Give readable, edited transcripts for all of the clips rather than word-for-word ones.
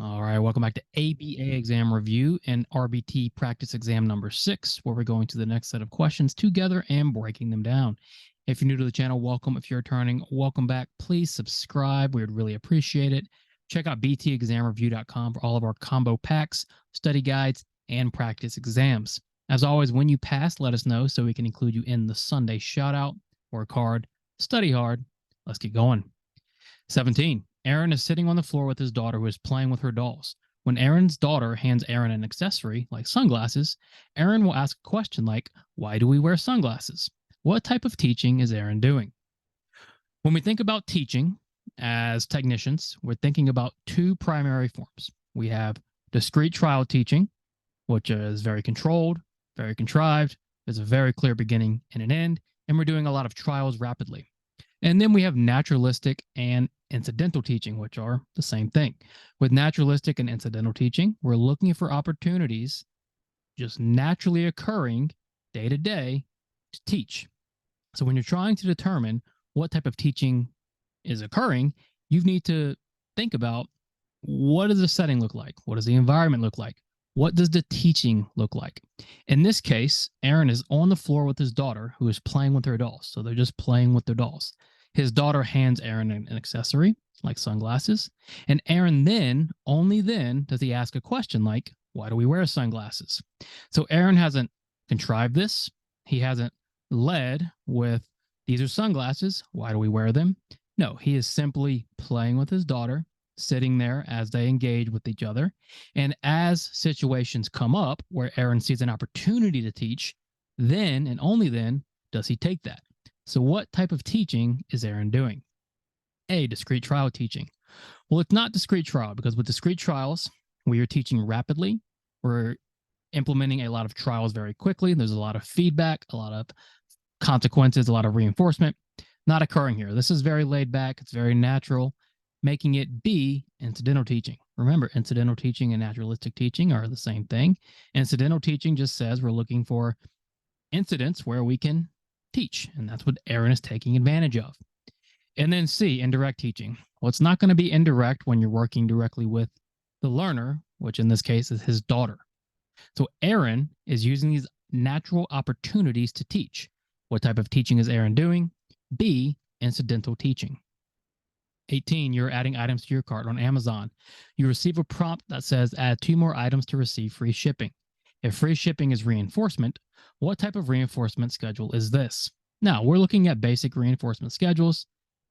All right, welcome back to ABA exam review and RBT practice exam number 6, where we're going to the next set of questions together and breaking them down. If you're new to the channel, welcome. If you're returning, welcome back. Please subscribe. We would really appreciate it. Check out btexamreview.com for all of our combo packs, study guides, and practice exams. As always, when you pass, let us know so we can include you in the Sunday shout out. Work hard, study hard. Let's get going. 17. Aaron is sitting on the floor with his daughter who is playing with her dolls. When Aaron's daughter hands Aaron an accessory, like sunglasses, Aaron will ask a question like, why do we wear sunglasses? What type of teaching is Aaron doing? When we think about teaching as technicians, we're thinking about two primary forms. We have discrete trial teaching, which is very controlled, very contrived. There's a very clear beginning and an end, and we're doing a lot of trials rapidly. And then we have naturalistic and incidental teaching, which are the same thing. With naturalistic and incidental teaching, we're looking for opportunities just naturally occurring day to day to teach. So when you're trying to determine what type of teaching is occurring, you need to think about, what does the setting look like? What does the environment look like? What does the teaching look like? In this case, Aaron is on the floor with his daughter who is playing with her dolls. So they're just playing with their dolls. His daughter hands Aaron an accessory, like sunglasses. And Aaron then, only then, does he ask a question like, why do we wear sunglasses? So Aaron hasn't contrived this. He hasn't led with, these are sunglasses. Why do we wear them? No, he is simply playing with his daughter, sitting there as they engage with each other. And as situations come up where Aaron sees an opportunity to teach, then and only then does he take that. So what type of teaching is Aaron doing? A, discrete trial teaching. Well, it's not discrete trial, because with discrete trials, we are teaching rapidly. We're implementing a lot of trials very quickly. There's a lot of feedback, a lot of consequences, a lot of reinforcement. Not occurring here. This is very laid back. It's very natural, making it B, incidental teaching. Remember, incidental teaching and naturalistic teaching are the same thing. Incidental teaching just says we're looking for incidents where we can teach, and that's what Aaron is taking advantage of. And then C, indirect teaching. Well, it's not going to be indirect when you're working directly with the learner, which in this case is his daughter. So Aaron is using these natural opportunities to teach. What type of teaching is Aaron doing? B, incidental teaching. 18, you're adding items to your cart on Amazon. You receive a prompt that says add 2 more items to receive free shipping. If free shipping is reinforcement, what type of reinforcement schedule is this? Now, we're looking at basic reinforcement schedules: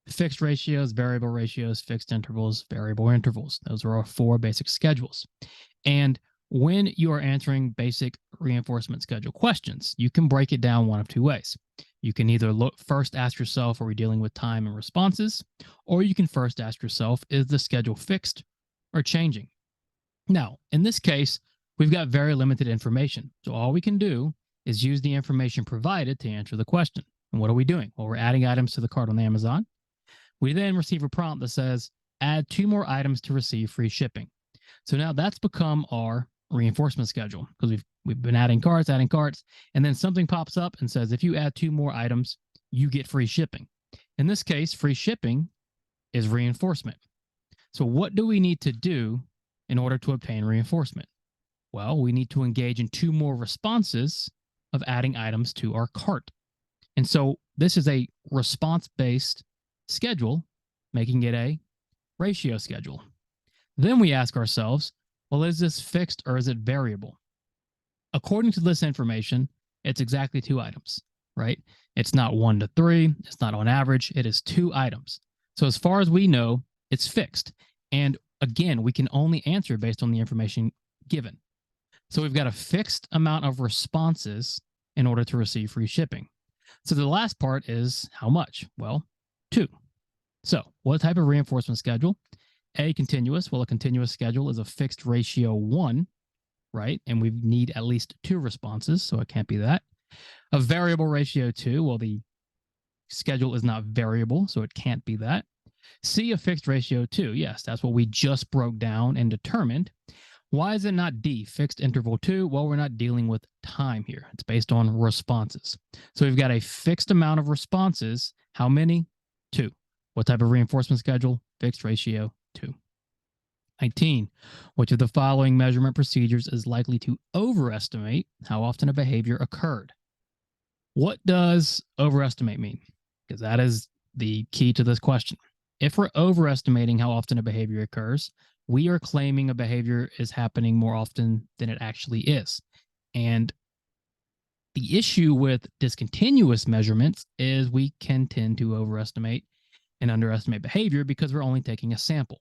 fixed ratios, variable ratios, fixed intervals, variable intervals. Those are our 4 basic schedules. And when you are answering basic reinforcement schedule questions, you can break it down one of 2 ways. You can either first ask yourself, are we dealing with time and responses? Or you can first ask yourself, is the schedule fixed or changing? Now, in this case, we've got very limited information. So all we can do is use the information provided to answer the question. And what are we doing? Well, we're adding items to the cart on Amazon. We then receive a prompt that says, add 2 more items to receive free shipping. So now that's become our reinforcement schedule, because we've been adding carts, and then something pops up and says, if you add 2 more items, you get free shipping. In this case, free shipping is reinforcement. So what do we need to do in order to obtain reinforcement? Well, we need to engage in 2 more responses of adding items to our cart. And so this is a response-based schedule, making it a ratio schedule. Then we ask ourselves, well, is this fixed or is it variable? According to this information, it's exactly 2 items, right? It's not 1 to 3. It's not on average. It is 2 items. So as far as we know, it's fixed. And again, we can only answer based on the information given. So we've got a fixed amount of responses in order to receive free shipping. So the last part is how much? Well, 2. So what type of reinforcement schedule? A, continuous. Well, a continuous schedule is a fixed ratio 1, right? And we need at least 2 responses, so it can't be that. A variable ratio 2, well, the schedule is not variable, so it can't be that. C, a fixed ratio 2. Yes, that's what we just broke down and determined. Why is it not D, fixed interval 2? Well, we're not dealing with time here. It's based on responses. So we've got a fixed amount of responses. How many? 2. What type of reinforcement schedule? Fixed ratio 2. 19. Which of the following measurement procedures is likely to overestimate how often a behavior occurred? What does overestimate mean? Because that is the key to this question. If we're overestimating how often a behavior occurs, we are claiming a behavior is happening more often than it actually is. And the issue with discontinuous measurements is we can tend to overestimate and underestimate behavior because we're only taking a sample.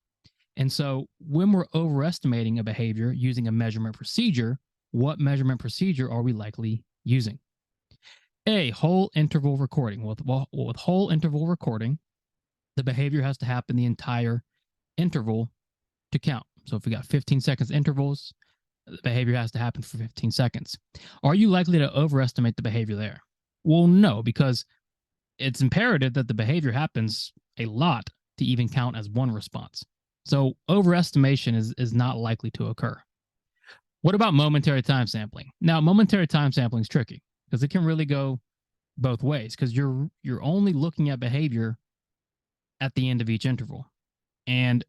And so when we're overestimating a behavior using a measurement procedure, what measurement procedure are we likely using? A, whole interval recording. With whole interval recording, the behavior has to happen the entire interval to count. So if we got 15 seconds intervals, the behavior has to happen for 15 seconds. Are you likely to overestimate the behavior there? Well, no, because it's imperative that the behavior happens a lot to even count as one response. So overestimation is not likely to occur. What about momentary time sampling? Now, momentary time sampling is tricky because it can really go both ways because you're only looking at behavior at the end of each interval. And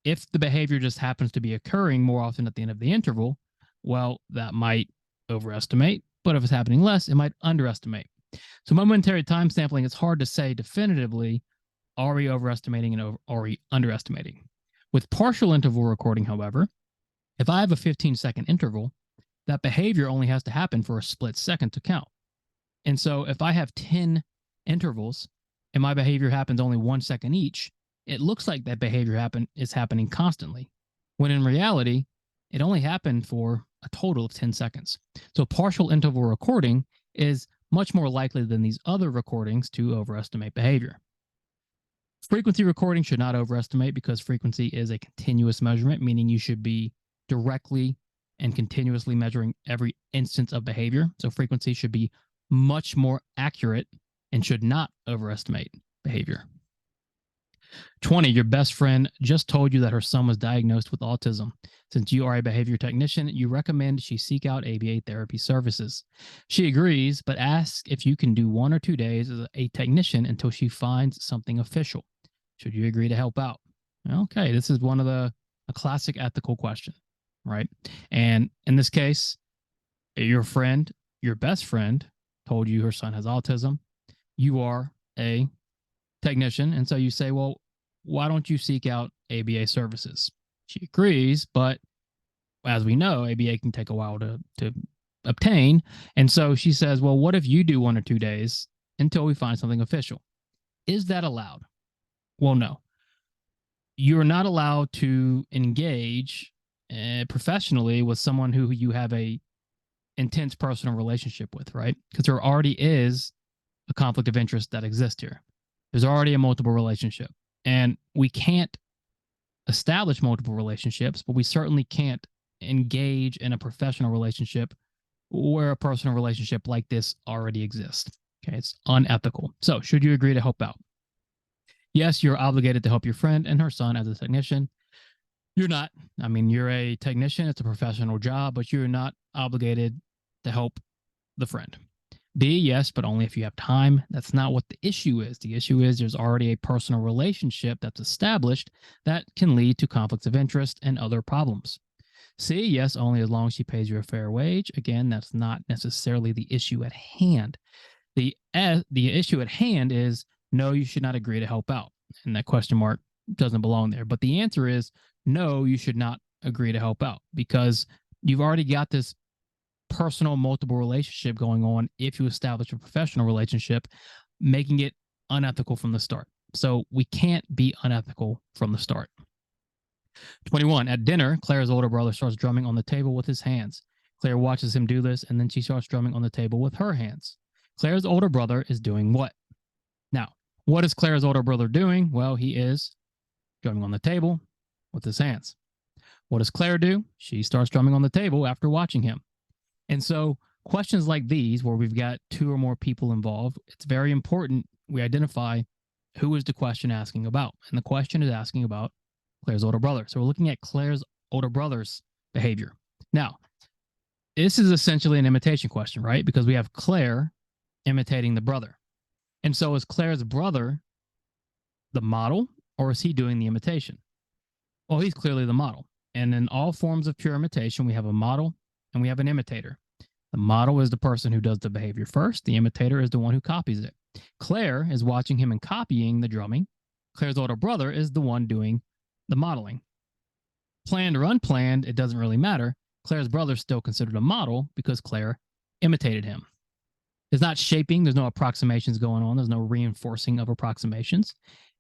if the behavior just happens to be occurring more often at the end of the interval, well, that might overestimate. But if it's happening less, it might underestimate. So momentary time sampling, it's hard to say definitively, are we overestimating and are we underestimating? With partial interval recording, however, if I have a 15-second interval, that behavior only has to happen for a split second to count. And so if I have 10 intervals and my behavior happens only 1 second each, it looks like that behavior is happening constantly, when in reality, it only happened for a total of 10 seconds. So partial interval recording is much more likely than these other recordings to overestimate behavior. Frequency recording should not overestimate because frequency is a continuous measurement, meaning you should be directly and continuously measuring every instance of behavior. So frequency should be much more accurate and should not overestimate behavior. 20, your best friend just told you that her son was diagnosed with autism. Since you are a behavior technician, you recommend she seek out ABA therapy services. She agrees, but asks if you can do 1 or 2 days as a technician until she finds something official. Should you agree to help out? Okay, this is a classic ethical question, right? And in this case, your best friend, told you her son has autism. You are a technician, and so you say, well, why don't you seek out ABA services? She agrees, but as we know, ABA can take a while to obtain. And so she says, well, what if you do 1 or 2 days until we find something official? Is that allowed? Well, no. You're not allowed to engage professionally with someone who you have a intense personal relationship with, right? Because there already is a conflict of interest that exists here. There's already a multiple relationship. And we can't establish multiple relationships, but we certainly can't engage in a professional relationship where a personal relationship like this already exists. Okay, it's unethical. So, should you agree to help out? Yes, you're obligated to help your friend and her son as a technician. You're not. I mean, you're a technician, it's a professional job, but you're not obligated to help the friend. B, yes, but only if you have time. That's not what the issue is. The issue is there's already a personal relationship that's established that can lead to conflicts of interest and other problems. C, yes, only as long as she pays you a fair wage. Again, that's not necessarily the issue at hand. The issue at hand is no, you should not agree to help out. And that question mark doesn't belong there. But the answer is no, you should not agree to help out because you've already got this personal multiple relationship going on if you establish a professional relationship, making it unethical from the start. So we can't be unethical from the start. 21, at dinner, Claire's older brother starts drumming on the table with his hands. Claire watches him do this, and then she starts drumming on the table with her hands. Claire's older brother is doing what? Now, what is Claire's older brother doing? Well, he is drumming on the table with his hands. What does Claire do? She starts drumming on the table after watching him. And so questions like these, where we've got 2 or more people involved, it's very important we identify who is the question asking about. And the question is asking about Claire's older brother. So we're looking at Claire's older brother's behavior. Now, this is essentially an imitation question, right? Because we have Claire imitating the brother. And so is Claire's brother the model, or is he doing the imitation? Well, he's clearly the model. And in all forms of pure imitation, we have a model and we have an imitator. The model is the person who does the behavior first. The imitator is the one who copies it. Claire is watching him and copying the drumming. Claire's older brother is the one doing the modeling. Planned or unplanned, it doesn't really matter. Claire's brother is still considered a model because Claire imitated him. There's not shaping, there's no approximations going on, there's no reinforcing of approximations,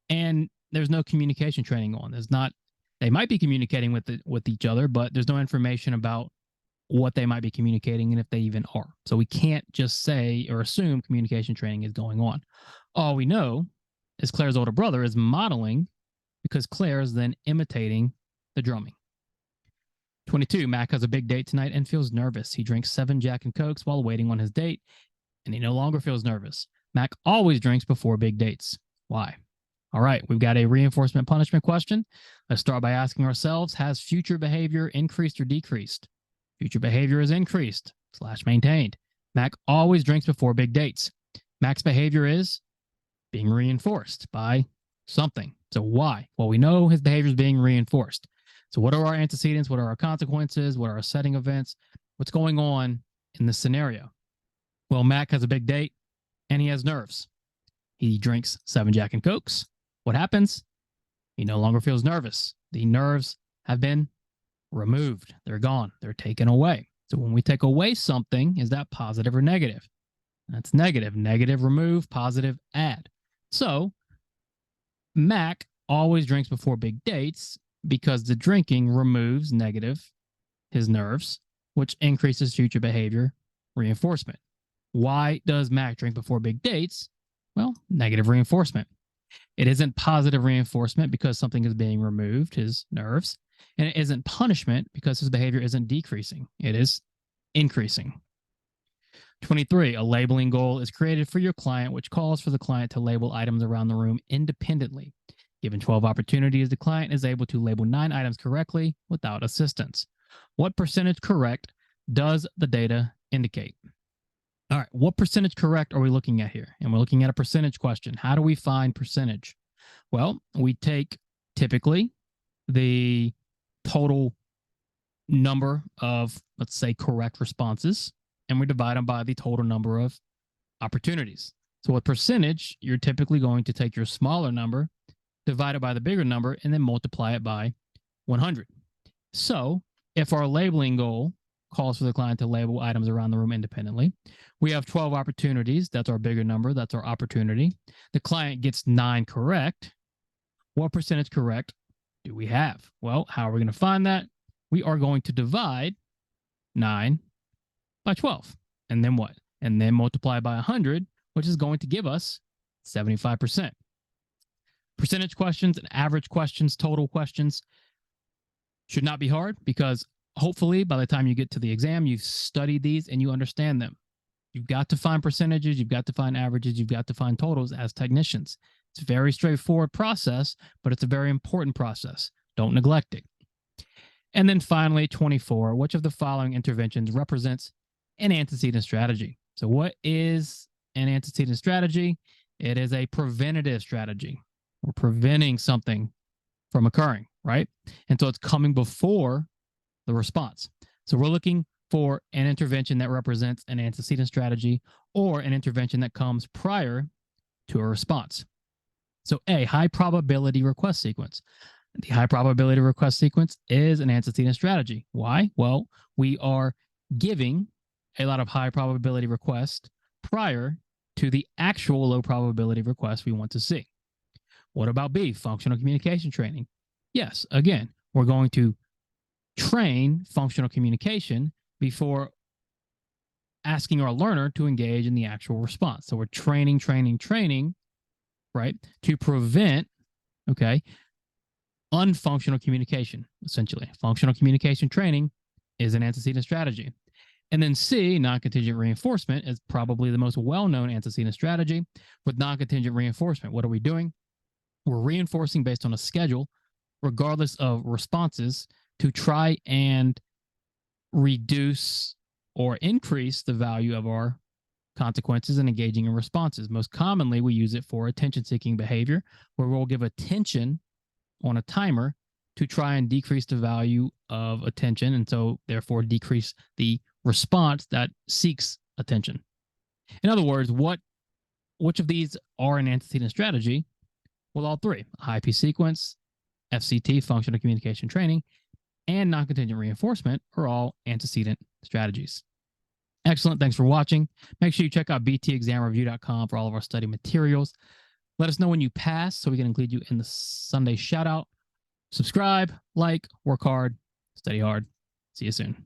and there's no communication training on. There's not, they might be communicating with each other, but there's no information about what they might be communicating and if they even are. So we can't just say or assume communication training is going on. All we know is Claire's older brother is modeling because Claire is then imitating the drumming. 22, Mac has a big date tonight and feels nervous. He drinks 7 Jack and Cokes while waiting on his date, and he no longer feels nervous. Mac always drinks before big dates. Why? All right, we've got a reinforcement punishment question. Let's start by asking ourselves, has future behavior increased or decreased? Future behavior is increased / maintained. Mac always drinks before big dates. Mac's behavior is being reinforced by something. So why? Well, we know his behavior is being reinforced. So what are our antecedents? What are our consequences? What are our setting events? What's going on in this scenario? Well, Mac has a big date and he has nerves. He drinks 7 Jack and Cokes. What happens? He no longer feels nervous. The nerves have been removed. They're gone. They're taken away. So when we take away something, is that positive or negative? That's negative. Negative, remove. Positive, add. So Mac always drinks before big dates because the drinking removes negative, his nerves, which increases future behavior reinforcement. Why does Mac drink before big dates? Well, negative reinforcement. It isn't positive reinforcement because something is being removed, his nerves, and it isn't punishment because his behavior isn't decreasing. It is increasing. 23, a labeling goal is created for your client, which calls for the client to label items around the room independently. Given 12 opportunities, the client is able to label 9 items correctly without assistance. What percentage correct does the data indicate? All right, what percentage correct are we looking at here? And we're looking at a percentage question. How do we find percentage? Well, we take typically the total number of, let's say, correct responses, and we divide them by the total number of opportunities. So with percentage, you're typically going to take your smaller number, divide it by the bigger number, and then multiply it by 100. So if our labeling goal calls for the client to label items around the room independently, we have 12 opportunities. That's our bigger number. That's our opportunity. The client gets 9 correct. What percentage correct do we have? Well, how are we going to find that? We are going to divide 9 by 12. And then what? And then multiply by 100, which is going to give us 75%. Percentage questions and average questions, total questions should not be hard because hopefully by the time you get to the exam, you've studied these and you understand them. You've got to find percentages, you've got to find averages, you've got to find totals as technicians. It's a very straightforward process, but it's a very important process. Don't neglect it. And then finally, 24, which of the following interventions represents an antecedent strategy? So what is an antecedent strategy? It is a preventative strategy. We're preventing something from occurring, right? And so it's coming before the response. So we're looking for an intervention that represents an antecedent strategy or an intervention that comes prior to a response. So A, high probability request sequence. The high probability request sequence is an antecedent strategy. Why? Well, we are giving a lot of high probability requests prior to the actual low probability request we want to see. What about B, functional communication training? Yes, again, we're going to train functional communication before asking our learner to engage in the actual response. So we're training, right, to prevent, okay, unfunctional communication, essentially. Functional communication training is an antecedent strategy. And then C, non-contingent reinforcement, is probably the most well-known antecedent strategy. With non-contingent reinforcement, what are we doing? We're reinforcing based on a schedule, regardless of responses, to try and reduce or increase the value of our consequences and engaging in responses. Most commonly, we use it for attention-seeking behavior, where we'll give attention on a timer to try and decrease the value of attention, and so therefore decrease the response that seeks attention. In other words, which of these are an antecedent strategy? Well, all three: high P sequence, FCT, functional communication training, and non-contingent reinforcement are all antecedent strategies. Excellent. Thanks for watching. Make sure you check out btexamreview.com for all of our study materials. Let us know when you pass so we can include you in the Sunday shout out. Subscribe, like, work hard, study hard. See you soon.